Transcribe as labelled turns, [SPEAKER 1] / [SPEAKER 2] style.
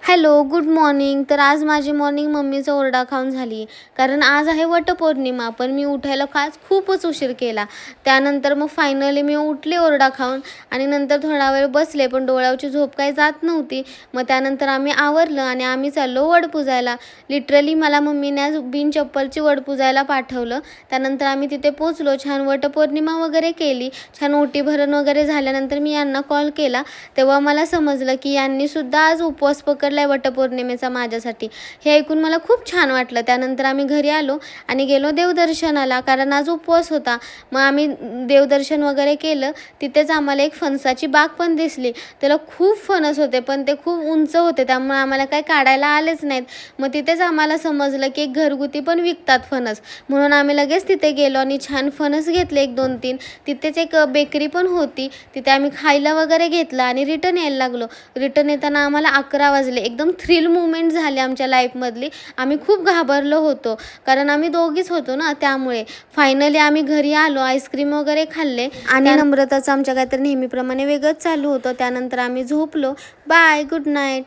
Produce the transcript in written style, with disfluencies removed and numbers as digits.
[SPEAKER 1] Hello, good morning. तर आज माझी मॉर्निंग मम्मीचा ओरडा खाऊन झाली. कारण आज आहे वटपौर्णिमा, पण मी उठायला खास खूपच उशीर केला. त्यानंतर मग फायनली मी उठले ओरडा खाऊन आणि नंतर थोडा वेळ बसले, पण डोळ्यावरची झोप काही जात नव्हती. मग त्यानंतर आम्ही आवरलं आणि आम्ही चाललो वड पूजायला. लिटरली मला मम्मीने आज बिन चप्पलची वड पूजायला पाठवलं. त्यानंतर आम्ही तिथे पोचलो, छान वटपौर्णिमा वगैरे केली. छान ओटी भरण वगैरे झाल्यानंतर मी यांना कॉल केला. तेव्हा मला समजलं की यांनीसुद्धा आज उपवास पकडला वटपौर्णिमेचा माझ्यासाठी. हे ऐकून मला खूप छान वाटलं. त्यानंतर आम्ही घरी आलो आणि गेलो देवदर्शनाला, कारण आज उपवास होता. मग आम्ही देवदर्शन वगैरे केलं. तिथेच आम्हाला एक फणसाची बाग पण दिसली. त्याला खूप फणस होते, पण ते खूप उंच होते, त्यामुळे आम्हाला काही काढायला आलेच नाहीत. मग तिथेच आम्हाला समजलं की एक घरगुती पण विकतात फणस, म्हणून आम्ही लगेच तिथे गेलो आणि छान फणस घेतले 1-2-3. तिथेच एक बेकरी पण होती, तिथे आम्ही खायला वगैरे घेतलं आणि रिटर्न यायला लागलो. रिटर्न येताना आम्हाला 11 वाजले. एकदम थ्रिल मुवमेंट झाली आमच्या लाईफमधली. आम्ही खूप घाबरलो होतो, कारण आम्ही दोघीच होतो ना, त्यामुळे. फायनली आम्ही घरी आलो, आईस्क्रीम वगैरे खाल्ले आणि नम्रताचं आमच्या काहीतरी नेहमीप्रमाणे वेगळंच चालू होतं. त्यानंतर आम्ही झोपलो. Bye, good night.